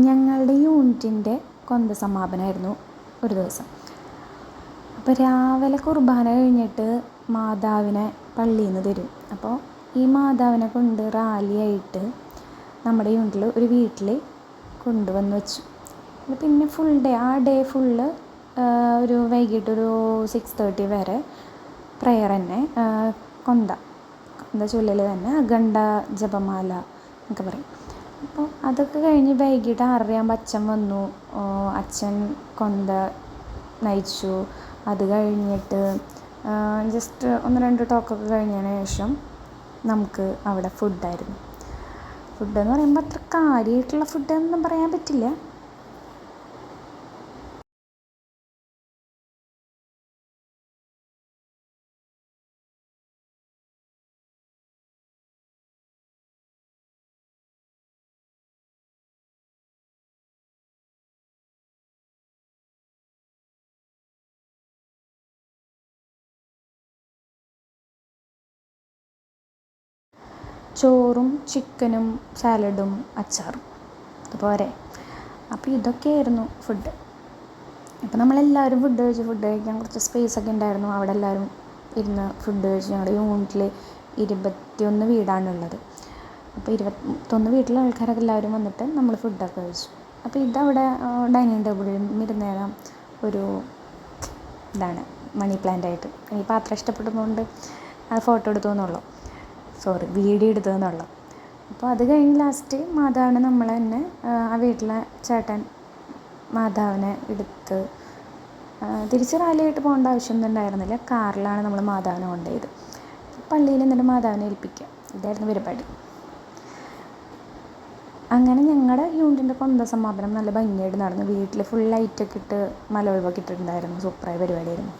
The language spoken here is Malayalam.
ഞങ്ങളുടെ യൂണിറ്റിൻ്റെ കൊന്ത സമാപനമായിരുന്നു ഒരു ദിവസം. അപ്പോൾ രാവിലെ കുർബാന കഴിഞ്ഞിട്ട് മാതാവിനെ പള്ളിയിൽ നിന്ന് തരും. അപ്പോൾ ഈ മാതാവിനെ കൊണ്ട് റാലിയായിട്ട് നമ്മുടെ യൂണിറ്റിൽ ഒരു വീട്ടിൽ കൊണ്ടുവന്ന് വെച്ചു. പിന്നെ ഫുൾ ഡേ ആ ഡേ ഫുള്ള് ഒരു വൈകിട്ടൊരു 6:30 വരെ പ്രെയർ തന്നെ, കൊന്ത ചൊല്ലൽ തന്നെ, അഖണ്ഡ ജപമാല എന്നൊക്കെ പറയും. അപ്പോൾ അതൊക്കെ കഴിഞ്ഞ് വൈകിട്ട് 6:30 അച്ഛൻ വന്നു. അച്ഛൻ കൊന്ത നയിച്ചു. അത് കഴിഞ്ഞിട്ട് ജസ്റ്റ് 1-2 ടോക്കൊക്കെ കഴിഞ്ഞതിന് ശേഷം നമുക്ക് അവിടെ ഫുഡായിരുന്നു. ഫുഡെന്ന് പറയുമ്പോൾ അത്ര കാര്യമായിട്ടുള്ള ഫുഡൊന്നും പറയാൻ പറ്റില്ല. ചോറും ചിക്കനും സാലഡും അച്ചാറും അതുപോലെ. അപ്പോൾ ഇതൊക്കെയായിരുന്നു ഫുഡ്. അപ്പോൾ നമ്മളെല്ലാവരും ഫുഡ് കഴിക്കാൻ കുറച്ച് സ്പേസൊക്കെ ഉണ്ടായിരുന്നു. അവിടെ എല്ലാവരും ഇരുന്ന് ഫുഡ് കഴിച്ചു. ഞങ്ങളുടെ യൂണിറ്റിൽ 21 വീടാണുള്ളത്. അപ്പോൾ 21 വീട്ടിലെ ആൾക്കാരൊക്കെ എല്ലാവരും വന്നിട്ട് നമ്മൾ ഫുഡൊക്കെ കഴിച്ചു. അപ്പോൾ ഇതവിടെ ഡൈനിങ് ടേബിളിൽ ഇരുന്നേരം ഒരു ഇതാണ് മണി പ്ലാന്റായിട്ട്. ഈ പാത്രം ഇഷ്ടപ്പെടുന്നതുകൊണ്ട് അത് ഫോട്ടോ എടുത്തു എന്നുള്ളൂ, വീഡിയോ എടുത്തതെന്നുള്ളൂ. അപ്പോൾ അത് കഴിഞ്ഞ് ലാസ്റ്റ് മാതാവിനെ നമ്മൾ തന്നെ ആ വീട്ടിലെ ചേട്ടൻ മാതാവിനെ എടുത്ത് തിരിച്ച് റാലിയായിട്ട് പോകേണ്ട ആവശ്യമൊന്നും ഉണ്ടായിരുന്നില്ല. കാറിലാണ് നമ്മൾ മാതാവിനെ കൊണ്ടുപോയത്. പള്ളിയിൽ എന്നിട്ട് മാതാവിനെ ഏൽപ്പിക്കുക, ഇതായിരുന്നു പരിപാടി. അങ്ങനെ ഞങ്ങളുടെ യൂണിറ്റിൻ്റെ കൊന്ത സമാപനം നല്ല ഭംഗിയായിട്ട് നടന്നു. വീട്ടിൽ ഫുൾ ലൈറ്റൊക്കെ ഇട്ട് മലവെള്ളമൊക്കെ ഇട്ടിട്ടുണ്ടായിരുന്നു. സൂപ്പറായ പരിപാടിയായിരുന്നു.